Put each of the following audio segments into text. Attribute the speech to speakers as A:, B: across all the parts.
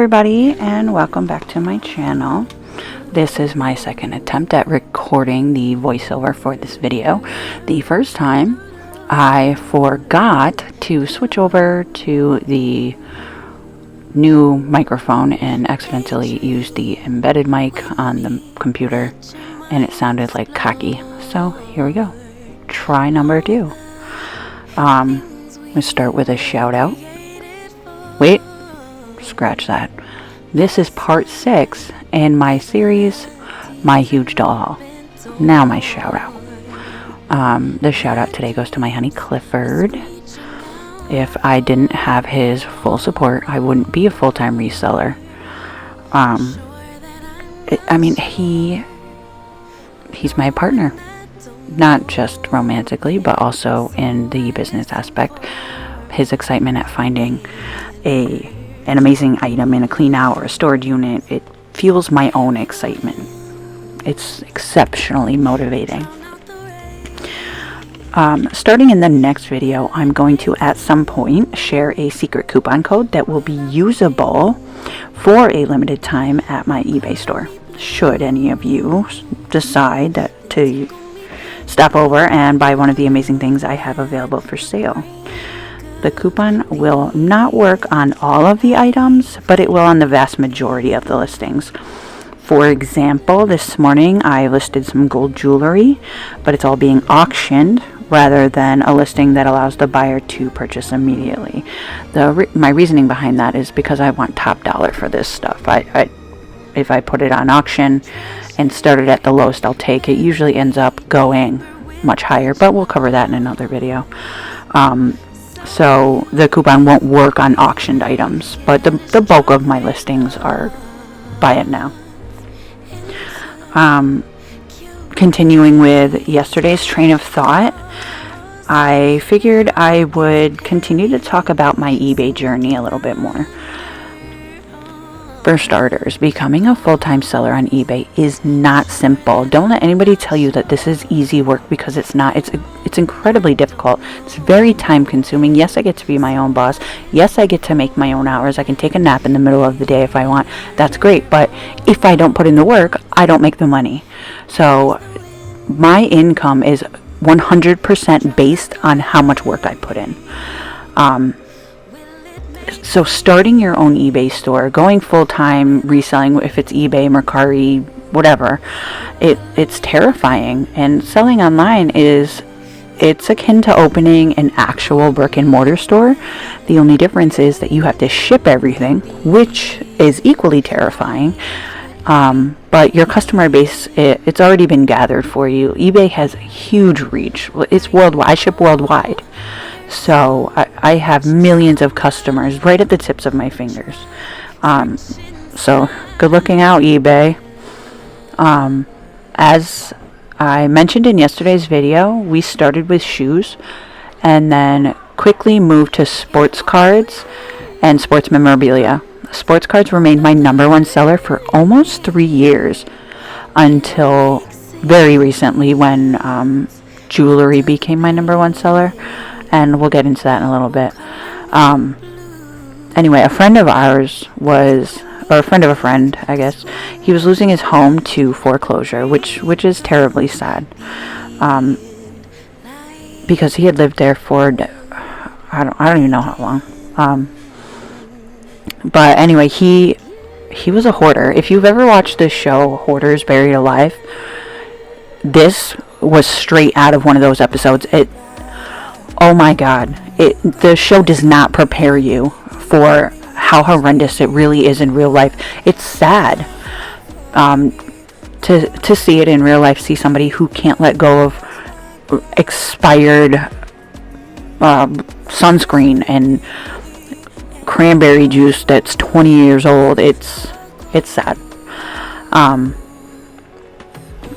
A: everybody, and welcome back to my channel. This is my second attempt at recording the voiceover for this video. The first time I forgot to switch over to the new microphone and accidentally used the embedded mic on the computer, and it sounded like cocky. So here we go. Try number 2. I'm gonna start with a shout out. Wait, scratch that. This is part 6 in my series, My Huge Doll Haul. Now my shout out. The shout out today goes to my honey Clifford. If I didn't have his full support, I wouldn't be a full-time reseller. He's my partner. Not just romantically, but also in the business aspect. His excitement at finding an amazing item in a clean out or a storage unit, it fuels my own excitement. It's exceptionally motivating. Starting in the next video, I'm going to at some point share a secret coupon code that will be usable for a limited time at my eBay store. Should any of you decide to stop over and buy one of the amazing things I have available for sale. The coupon will not work on all of the items, but it will on the vast majority of the listings. For example, this morning I listed some gold jewelry, but it's all being auctioned rather than a listing that allows the buyer to purchase immediately. My reasoning behind that is because I want top dollar for this stuff. If I put it on auction and start it at the lowest I'll take, it usually ends up going much higher, but we'll cover that in another video. So the coupon won't work on auctioned items, but the bulk of my listings are buy it now. Continuing with yesterday's train of thought, I figured I would continue to talk about my eBay journey a little bit more. For starters, becoming a full-time seller on eBay is not simple. Don't let anybody tell you that this is easy work, because it's not. It's incredibly difficult. It's very time-consuming. Yes, I get to be my own boss. Yes, I get to make my own hours. I can take a nap in the middle of the day if I want. That's great. But if I don't put in the work, I don't make the money. So my income is 100% based on how much work I put in. So starting your own eBay store, going full-time reselling, if it's eBay, Mercari, whatever, it's terrifying. And selling online it's akin to opening an actual brick and mortar store. The only difference is that you have to ship everything, which is equally terrifying. But your customer base, it's already been gathered for you. eBay has huge reach. It's worldwide. I ship worldwide. So I have millions of customers right at the tips of my fingers. So good looking out, eBay. As I mentioned in yesterday's video, we started with shoes and then quickly moved to sports cards and sports memorabilia. Sports cards remained my #1 seller for almost 3 years, until very recently when jewelry became my #1 seller. And we'll get into that in a little bit. Anyway, a friend of ours a friend of a friend, I guess, he was losing his home to foreclosure, which is terribly sad. Because he had lived there for, I don't even know how long. But anyway, he was a hoarder. If you've ever watched the show Hoarders Buried Alive, this was straight out of one of those episodes. Oh my God, the show does not prepare you for how horrendous it really is in real life. It's sad to see it in real life, see somebody who can't let go of expired sunscreen and cranberry juice that's 20 years old. It's sad.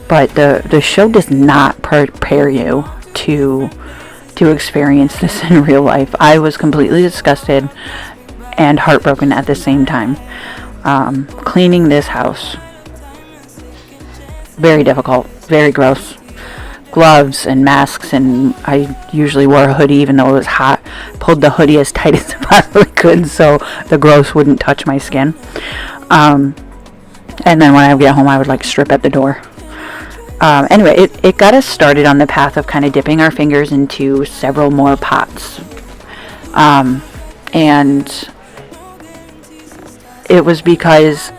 A: But the show does not prepare you to experience this in real life. I was completely disgusted and heartbroken at the same time. Cleaning this house, very difficult, very gross. gloves and masks, and I usually wore a hoodie even though it was hot. Pulled the hoodie as tight as I possibly could so the gross wouldn't touch my skin. And then when I would get home, I would like strip at the door. Anyway, it got us started on the path of kind of dipping our fingers into several more pots. And it was because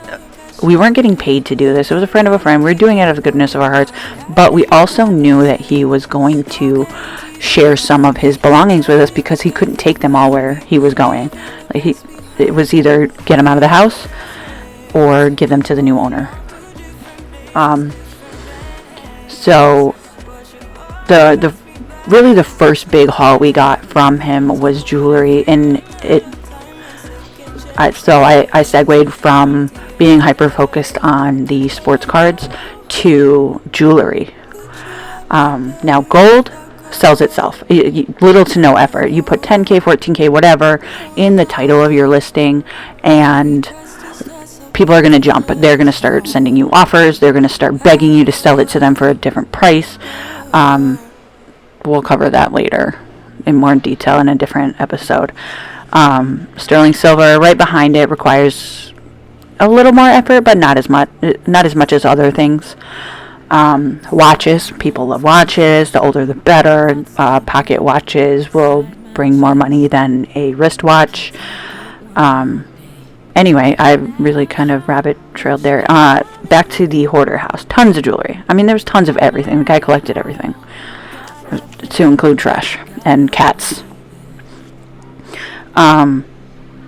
A: we weren't getting paid to do this. It was a friend of a friend. We were doing it out of the goodness of our hearts. But we also knew that he was going to share some of his belongings with us because he couldn't take them all where he was going. Like it was either get them out of the house or give them to the new owner. So the first big haul we got from him was jewelry, and I segued from being hyper focused on the sports cards to jewelry. Now gold sells itself, little to no effort. You put 10K, 14K, whatever in the title of your listing, and people are going to jump. They're going to start sending you offers. They're going to start begging you to sell it to them for a different price. We'll cover that later in more detail in a different episode. Sterling silver right behind it requires a little more effort, but not as much as other things. Watches, people love watches. The older the better. Pocket watches will bring more money than a wristwatch. Anyway, I really kind of rabbit trailed there. Back to the Hoarder house. Tons of jewelry. I mean, there was tons of everything. The guy collected everything, to include trash and cats.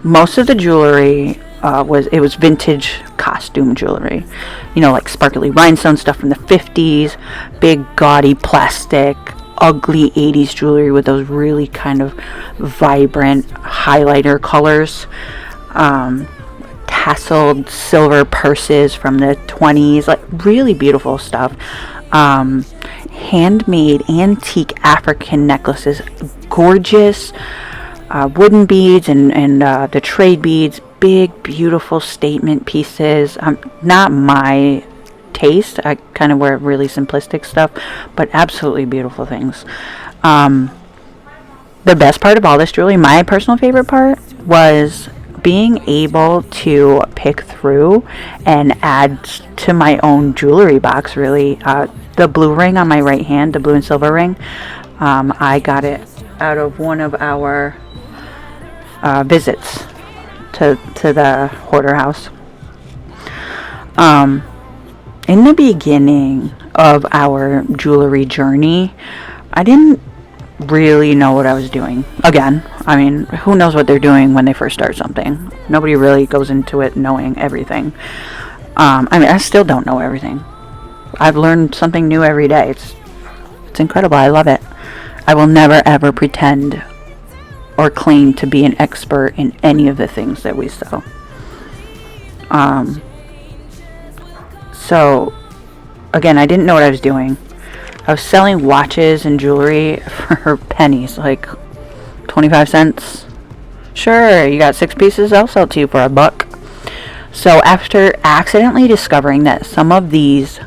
A: Most of the jewelry was vintage costume jewelry. You know, like sparkly rhinestone stuff from the 50s, big gaudy plastic, ugly 80s jewelry with those really kind of vibrant highlighter colors. Tasseled silver purses from the 20s, like really beautiful stuff. Handmade antique African necklaces, gorgeous wooden beads and the trade beads, big beautiful statement pieces. Not my taste. I kind of wear really simplistic stuff, but absolutely beautiful things. The best part of all this jewelry, my personal favorite part, was being able to pick through and add to my own jewelry box, really. The blue ring on my right hand, the blue and silver ring, I got it out of one of our visits to the Hoarder house. In the beginning of our jewelry journey, I didn't really know what I was doing. Again, I mean, who knows what they're doing when they first start something? Nobody really goes into it knowing everything. I mean, I still don't know everything. I've learned something new every day. It's incredible. I love it. I will never ever pretend or claim to be an expert in any of the things that we sell. So again, I didn't know what I was doing. I was selling watches and jewelry for pennies, like 25 cents. Sure, you got 6 pieces, I'll sell to you for $1. So after accidentally discovering that some of these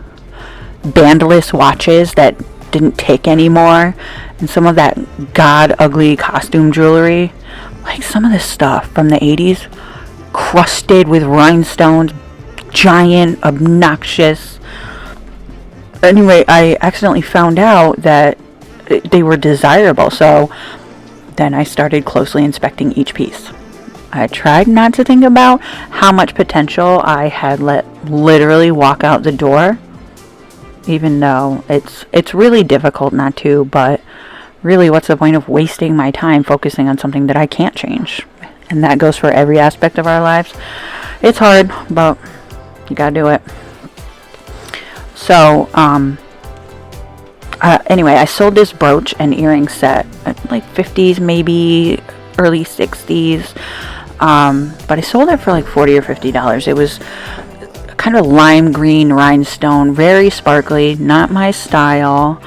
A: bandless watches that didn't tick anymore, and some of that god ugly costume jewelry, like some of this stuff from the 80s, crusted with rhinestones, giant, obnoxious. Anyway, I accidentally found out that they were desirable, so then I started closely inspecting each piece. I tried not to think about how much potential I had let literally walk out the door, even though it's really difficult not to, but really, what's the point of wasting my time focusing on something that I can't change? And that goes for every aspect of our lives. It's hard, but you gotta do it. So, anyway, I sold this brooch and earring set at like 50s, maybe early 60s. But I sold it for like $40 or $50. It was kind of lime green rhinestone, very sparkly, not my style,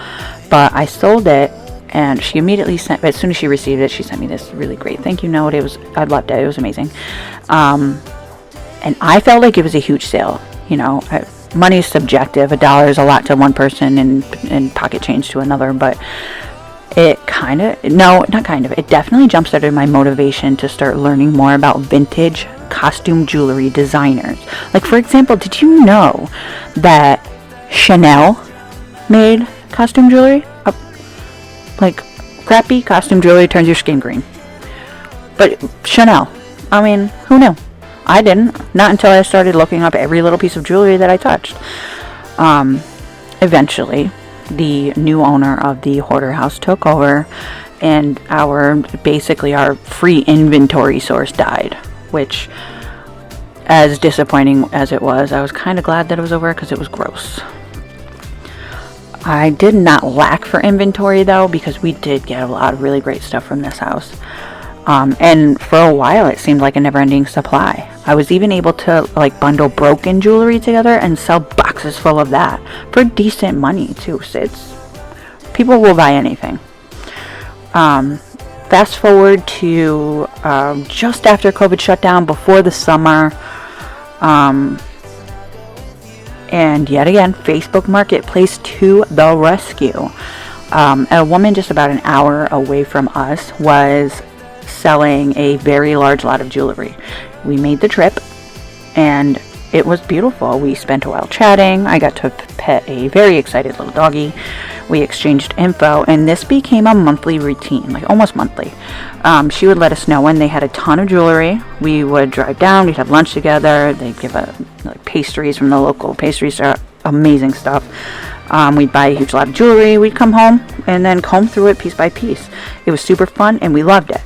A: but I sold it, and she immediately sent, as soon as she received it, she sent me this really great thank you note. I loved it. It was amazing. And I felt like it was a huge sale. You know, money's subjective. $1 is a lot to one person and pocket change to another, but it it definitely jump-started my motivation to start learning more about vintage costume jewelry designers. Like, for example, did you know that Chanel made costume jewelry? Like, crappy costume jewelry turns your skin green. But Chanel, I mean, who knew? I didn't. Not until I started looking up every little piece of jewelry that I touched. Eventually, the new owner of the Hoarder house took over, and our free inventory source died, which, as disappointing as it was, I was kind of glad that it was over because it was gross. I did not lack for inventory though, because we did get a lot of really great stuff from this house. And for a while it seemed like a never-ending supply. I was even able to like bundle broken jewelry together and sell boxes full of that for decent money too. So people will buy anything. Fast forward to just after COVID shut down, before the summer, and yet again, Facebook Marketplace to the rescue. A woman just about an hour away from us was selling a very large lot of jewelry. We made the trip, and it was beautiful. We spent a while chatting. I got to pet a very excited little doggy. We exchanged info, and this became a monthly routine, like almost monthly. She would let us know when they had a ton of jewelry. We would drive down, we'd have lunch together. They'd give pastries from the local pastry store, amazing stuff. We'd buy a huge lot of jewelry. We'd come home and then comb through it piece by piece. It was super fun, and we loved it.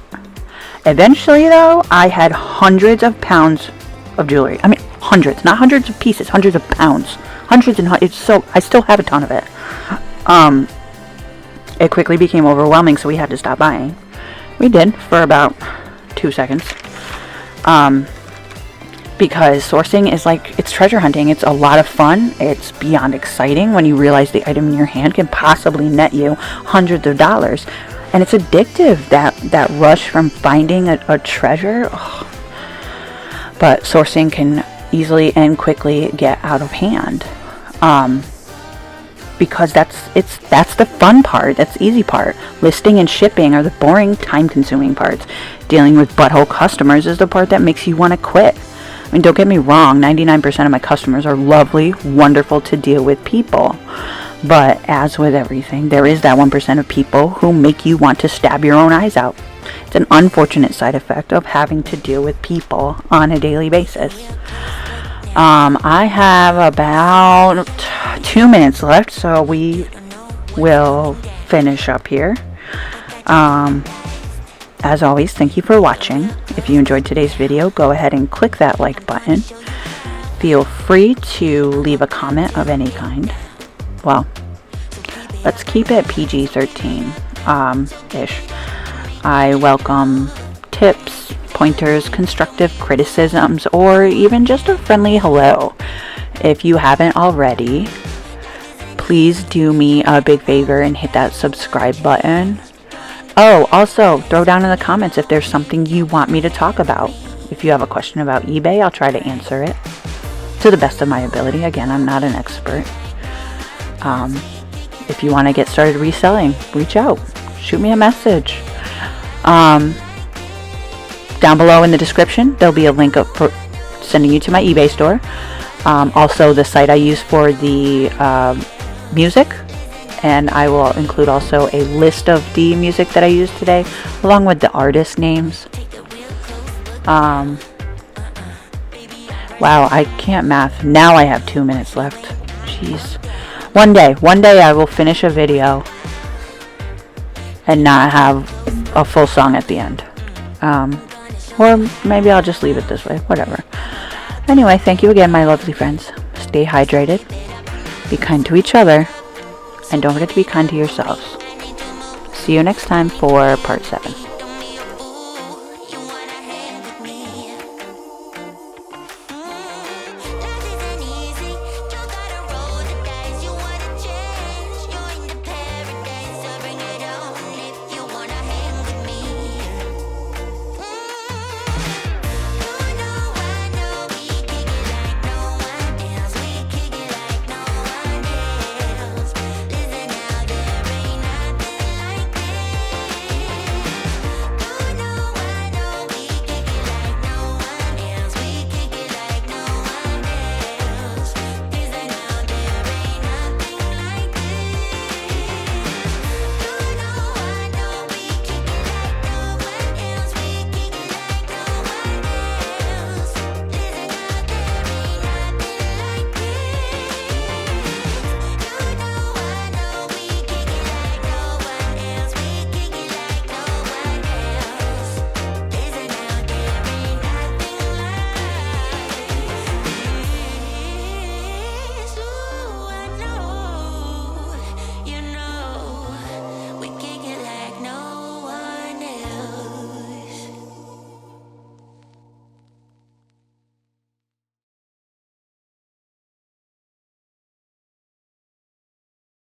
A: Eventually, though, I had hundreds of pounds of jewelry. I mean, hundreds, not hundreds of pieces, hundreds of pounds. Hundreds and hundreds. So I still have a ton of it. It quickly became overwhelming, so we had to stop buying. We did for about 2 seconds. Because sourcing is like, it's treasure hunting. It's a lot of fun. It's beyond exciting when you realize the item in your hand can possibly net you hundreds of dollars. And it's addictive, that rush from finding a treasure. Ugh. But sourcing can easily and quickly get out of hand. Because that's the fun part. That's the easy part. Listing and shipping are the boring, time-consuming parts. Dealing with butthole customers is the part that makes you want to quit. I mean, don't get me wrong, 99% of my customers are lovely, wonderful to deal with people. But as with everything, there is that 1% of people who make you want to stab your own eyes out. It's an unfortunate side effect of having to deal with people on a daily basis. I have about 2 minutes left, so we will finish up here. As always, thank you for watching. If you enjoyed today's video, go ahead and click that like button. Feel free to leave a comment of any kind. Well, let's keep it PG-13 ish. I welcome tips, pointers, constructive criticisms, or even just a friendly hello. If you haven't already, please do me a big favor and hit that subscribe button. Oh, also, throw down in the comments if there's something you want me to talk about. If you have a question about eBay, I'll try to answer it to the best of my ability. Again, I'm not an expert. If you want to get started reselling, reach out. Shoot me a message. Down below in the description, there'll be a link up for sending you to my eBay store. Also, the site I use for the music. And I will include also a list of the music that I used today, along with the artist names. Wow, I can't math. Now I have 2 minutes left. Jeez. One day I will finish a video and not have a full song at the end. Or maybe I'll just leave it this way. Whatever. Anyway, thank you again, my lovely friends. Stay hydrated. Be kind to each other. And don't forget to be kind to yourselves. See you next time for part 7.